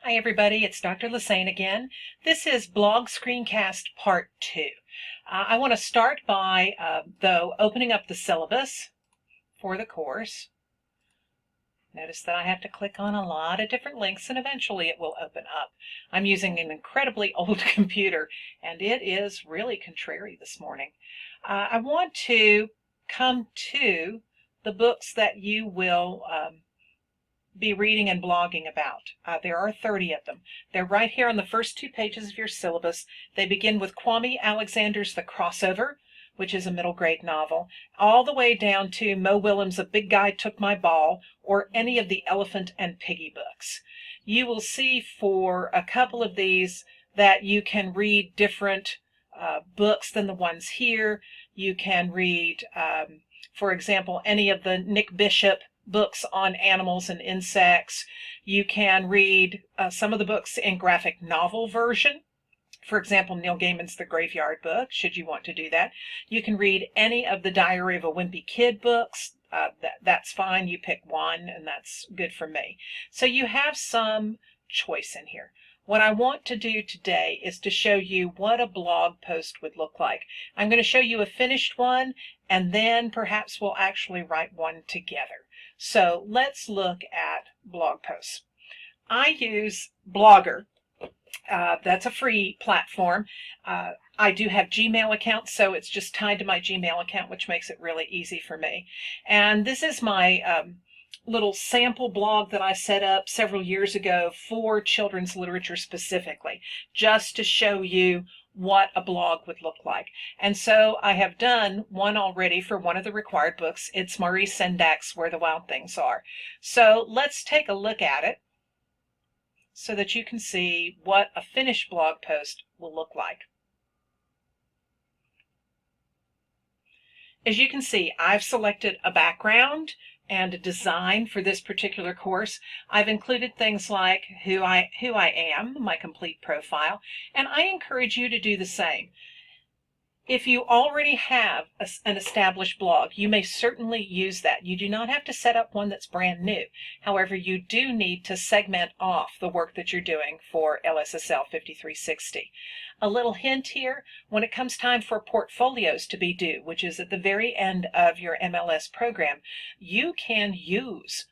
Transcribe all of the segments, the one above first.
Hi everybody, it's Dr. Lassane again. This is Blog Screencast Part 2. I want to start by, though, opening up the syllabus for the course. Notice that I have to click on a lot of different links and eventually it will open up. I'm using an incredibly old computer and it is really contrary this morning. I want to come to the books that you will be reading and blogging about. There are 30 of them. They're right here on the first 2 pages of your syllabus. They begin with Kwame Alexander's The Crossover, which is a middle grade novel, all the way down to Mo Willems' A Big Guy Took My Ball, or any of the Elephant and Piggy books. You will see for a couple of these that you can read different books than the ones here. You can read, for example, any of the Nick Bishop books on animals and insects. You can read some of the books in graphic novel version. For example, Neil Gaiman's The Graveyard Book, should you want to do that. You can read any of the Diary of a Wimpy Kid books. That's fine. You pick one, and that's good for me. So you have some choice in here. What I want to do today is to show you what a blog post would look like. I'm going to show you a finished one, and then perhaps we'll actually write one together. So let's look at blog posts. I use Blogger. That's a free platform. I do have Gmail accounts, so it's just tied to my Gmail account, which makes it really easy for me. And this is my little sample blog that I set up several years ago for children's literature specifically, just to show you what a blog would look like. And so I have done one already for one of the required books. It's Maurice Sendak's Where the Wild Things Are. So let's take a look at it so that you can see what a finished blog post will look like. As you can see, I've selected a background and a design for this particular course. I've included things like who I am, my complete profile, and I encourage you to do the same. If you already have an established blog, you may certainly use that. You do not have to set up one that's brand new. However, you do need to segment off the work that you're doing for LSSL 5360. A little hint here, when it comes time for portfolios to be due, which is at the very end of your MLS program, you can use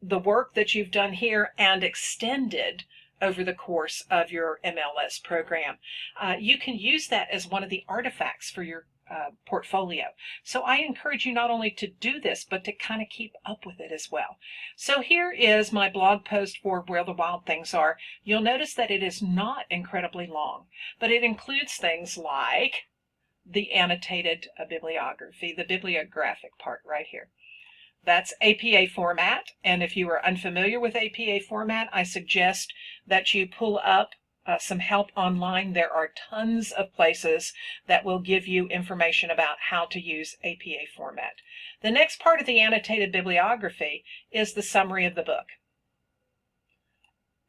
the work that you've done here and extended over the course of your MLS program. You can use that as one of the artifacts for your portfolio. So I encourage you not only to do this, but to kind of keep up with it as well. So here is my blog post for Where the Wild Things Are. You'll notice that it is not incredibly long, but it includes things like the annotated bibliography, the bibliographic part right here. That's APA format, and if you are unfamiliar with APA format, I suggest that you pull up some help online. There are tons of places that will give you information about how to use APA format. The next part of the annotated bibliography is the summary of the book.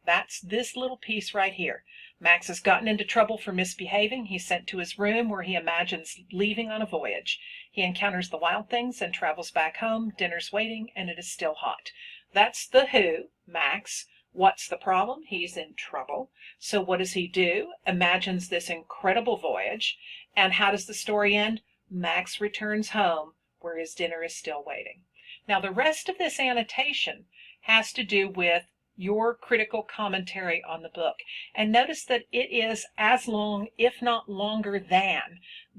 That's this little piece right here. Max has gotten into trouble for misbehaving. He's sent to his room where he imagines leaving on a voyage. He encounters the wild things and travels back home. Dinner's waiting and it is still hot. That's the who, Max. What's the problem? He's in trouble. So what does he do? Imagines this incredible voyage. And how does the story end? Max returns home where his dinner is still waiting. Now the rest of this annotation has to do with your critical commentary on the book. And notice that it is as long, if not longer than,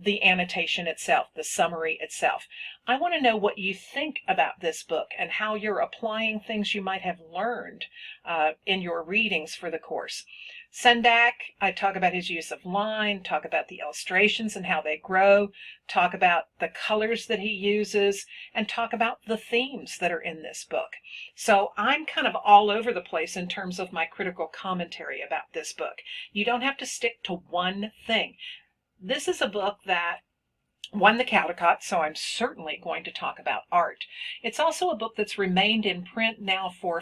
the annotation itself, the summary itself. I want to know what you think about this book and how you're applying things you might have learned in your readings for the course. Sendak, I talk about his use of line, talk about the illustrations and how they grow, talk about the colors that he uses, and talk about the themes that are in this book. So I'm kind of all over the place in terms of my critical commentary about this book. You don't have to stick to one thing. This is a book that won the Caldecott, so I'm certainly going to talk about art. It's also a book that's remained in print now for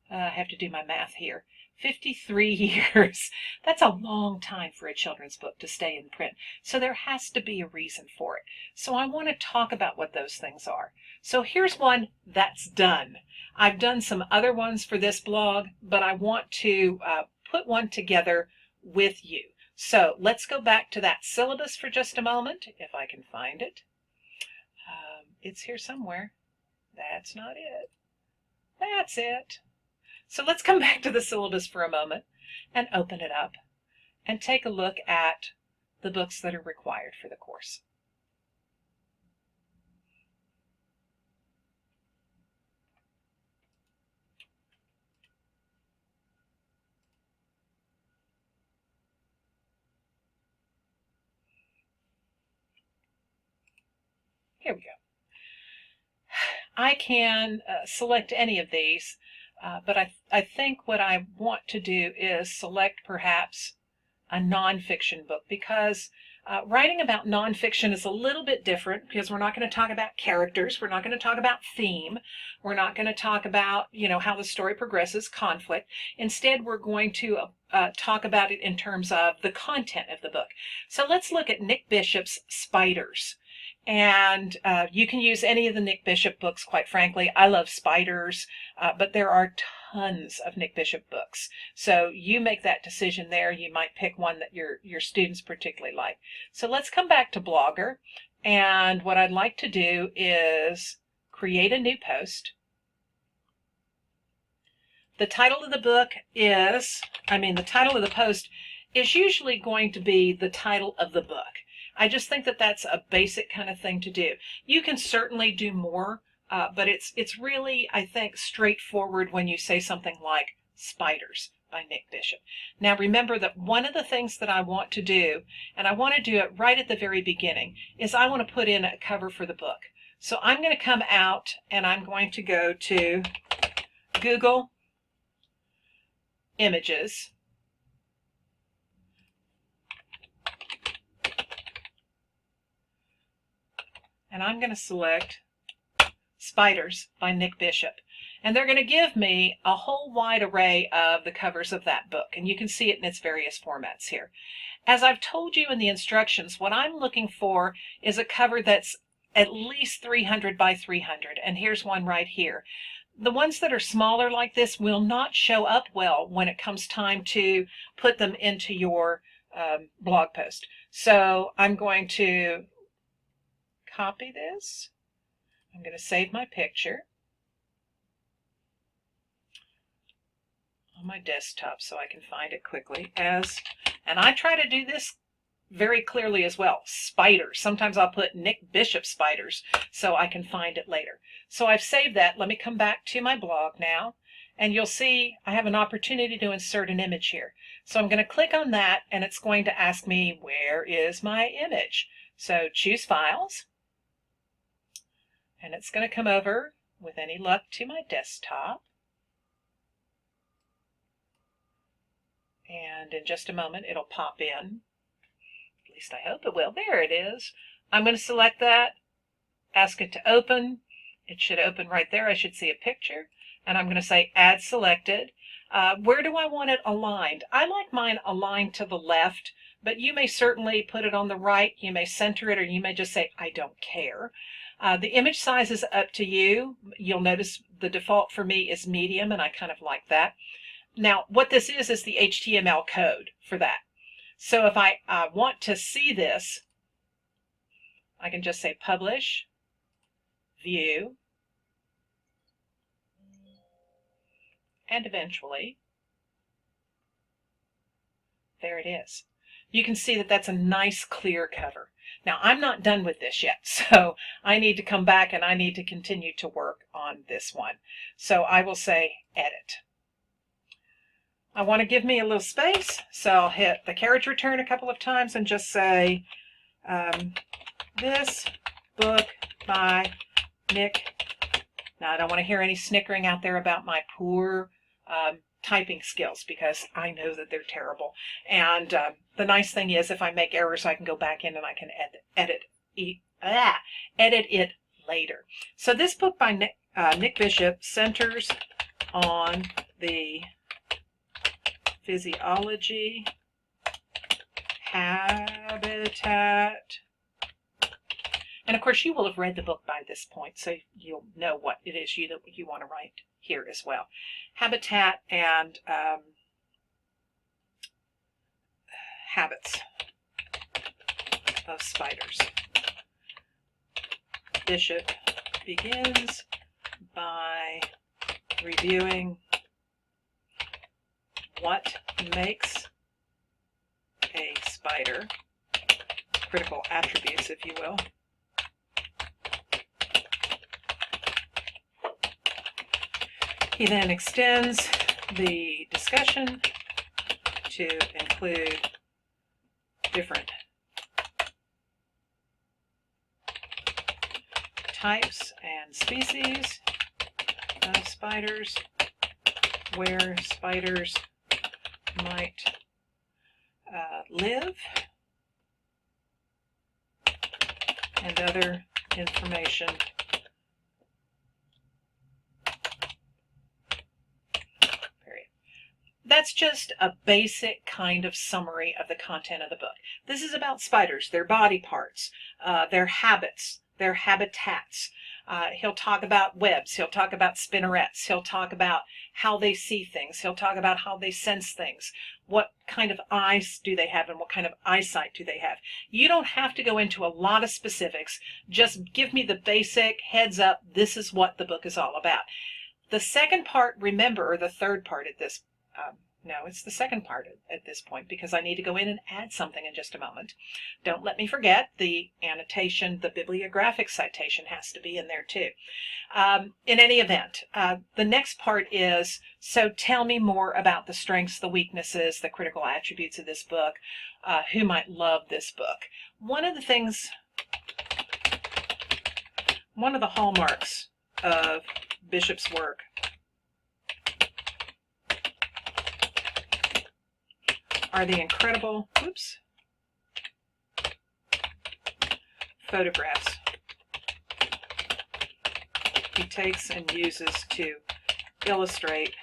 I have to do my math here. 53 years. That's a long time for a children's book to stay in print. So there has to be a reason for it. So I want to talk about what those things are. So here's one that's done. I've done some other ones for this blog, but I want to put one together with you. So let's go back to that syllabus for just a moment, if I can find it. It's here somewhere. That's not it. That's it. So let's come back to the syllabus for a moment and open it up and take a look at the books that are required for the course. Here we go. I can select any of these, but I think what I want to do is select perhaps a nonfiction book, because writing about nonfiction is a little bit different, because we're not going to talk about characters, we're not going to talk about theme, we're not going to talk about, how the story progresses, conflict. Instead, we're going to talk about it in terms of the content of the book. So let's look at Nick Bishop's Spiders. And you can use any of the Nick Bishop books, quite frankly. I love Spiders, but there are tons of Nick Bishop books. So you make that decision there. You might pick one that your students particularly like. So let's come back to Blogger. And what I'd like to do is create a new post. The title of the book is, the title of the post is usually going to be the title of the book. I just think that that's a basic kind of thing to do. You can certainly do more, but it's really, I think, straightforward when you say something like Spiders by Nick Bishop. Now remember that one of the things that I want to do, and I want to do it right at the very beginning, is I want to put in a cover for the book. So I'm going to come out and I'm going to go to Google Images. And I'm going to select Spiders by Nick Bishop. And they're going to give me a whole wide array of the covers of that book. And you can see it in its various formats here. As I've told you in the instructions, what I'm looking for is a cover that's at least 300 by 300. And here's one right here. The ones that are smaller like this will not show up well when it comes time to put them into your blog post. So I'm going to copy this. I'm going to save my picture on my desktop so I can find it quickly. And I try to do this very clearly as well. Spiders. Sometimes I'll put Nick Bishop Spiders so I can find it later. So I've saved that. Let me come back to my blog now, and you'll see I have an opportunity to insert an image here. So I'm going to click on that, and it's going to ask me, where is my image? So choose Files. And it's going to come over, with any luck, to my desktop. And in just a moment, it'll pop in. At least I hope it will. There it is. I'm going to select that, ask it to open. It should open right there. I should see a picture. And I'm going to say Add Selected. Where do I want it aligned? I like mine aligned to the left, but you may certainly put it on the right. You may center it, or you may just say, I don't care. The image size is up to you. You'll notice the default for me is medium, and I kind of like that. Now, what this is the HTML code for that. So if I want to see this, I can just say Publish, View, and eventually, there it is. You can see that that's a nice clear cover. Now, I'm not done with this yet, so I need to come back and I need to continue to work on this one. So I will say Edit. I want to give me a little space, so I'll hit the carriage return a couple of times and just say, this book by Nick. Now, I don't want to hear any snickering out there about my poor typing skills, because I know that they're terrible. And the nice thing is, if I make errors, I can go back in and I can edit it later. So this book by Nick Bishop centers on the physiology, habitat, and of course you will have read the book by this point, so you'll know what it is you want to write here as well. Habitat and habits of spiders. Bishop begins by reviewing what makes a spider, critical attributes, if you will. He then extends the discussion to include different types and species of spiders, where spiders might live, and other information That's just a basic kind of summary of the content of the book. This is about spiders, their body parts, their habits, their habitats. He'll talk about webs. He'll talk about spinnerets. He'll talk about how they see things. He'll talk about how they sense things. What kind of eyes do they have and what kind of eyesight do they have? You don't have to go into a lot of specifics. Just give me the basic heads up. This is what the book is all about. The second part, remember, or the third part at this no, it's the second part at this point, because I need to go in and add something in just a moment. Don't let me forget the annotation, the bibliographic citation has to be in there too. In any event, the next part is, so tell me more about the strengths, the weaknesses, the critical attributes of this book, who might love this book. One of the hallmarks of Bishop's work are the incredible photographs he takes and uses to illustrate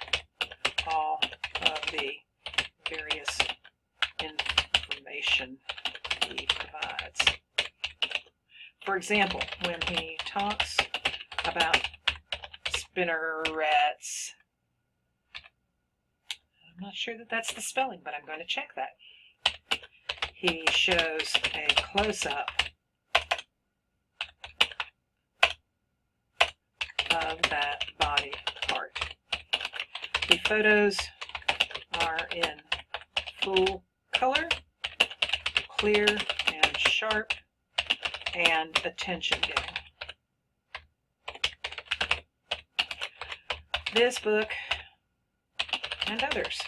all of the various information he provides. For example, when he talks about spinnerets, I'm not sure that that's the spelling, but I'm going to check that. He shows a close-up of that body part. The photos are in full color, clear and sharp, and attention-getting. This book and others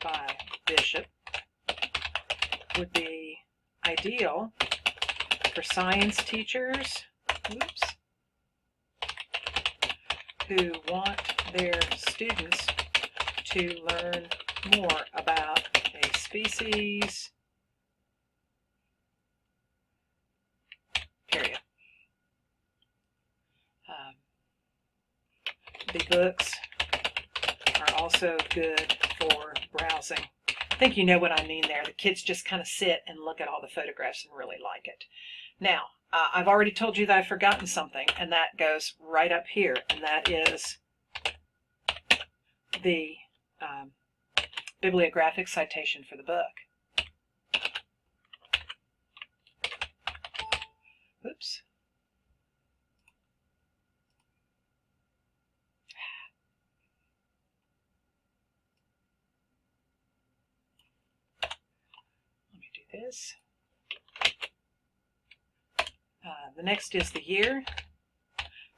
by Bishop would be ideal for science teachers who want their students to learn more about a species, period. The books are also good for browsing. I think you know what I mean there. The kids just kind of sit and look at all the photographs and really like it. Now, I've already told you that I've forgotten something, and that goes right up here, and that is the bibliographic citation for the book. Oops. This. The next is the year.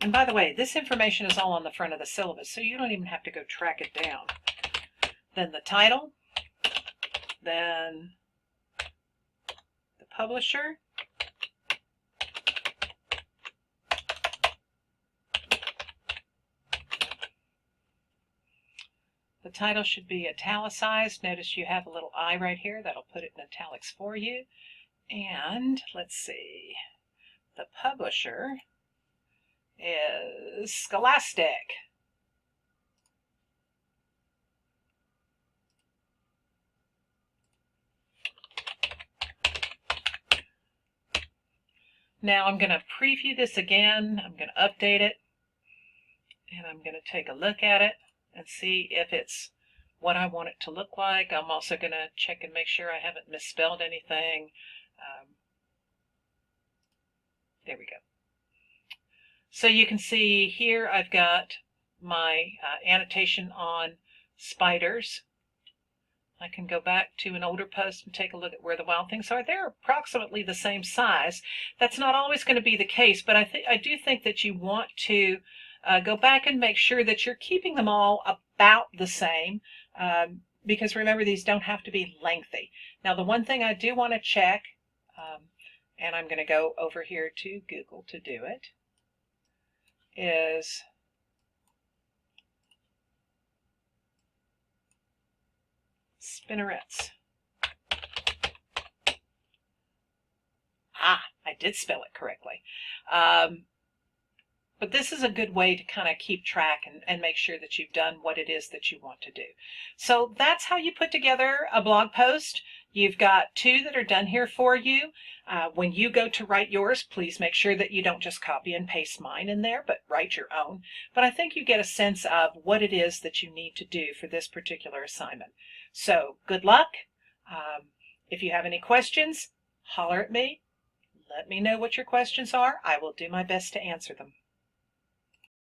And by the way, this information is all on the front of the syllabus, so you don't even have to go track it down. Then the title, then the publisher, the title should be italicized. Notice you have a little I right here. That'll put it in italics for you. And let's see, the publisher is Scholastic. Now I'm going to preview this again. I'm going to update it, and I'm going to take a look at it and see if it's what I want it to look like. I'm also going to check and make sure I haven't misspelled anything. There we go. So you can see here I've got my annotation on spiders. I can go back to an older post and take a look at where the wild things are. They're approximately the same size. That's not always going to be the case, but I do think that you want to go back and make sure that you're keeping them all about the same, because remember, these don't have to be lengthy. Now, the one thing I do want to check, and I'm going to go over here to Google to do it, is spinnerets. I did spell it correctly. But this is a good way to kind of keep track and make sure that you've done what it is that you want to do. So that's how you put together a blog post. You've got 2 that are done here for you. When you go to write yours, please make sure that you don't just copy and paste mine in there, but write your own. But I think you get a sense of what it is that you need to do for this particular assignment. So good luck. If you have any questions, holler at me. Let me know what your questions are. I will do my best to answer them.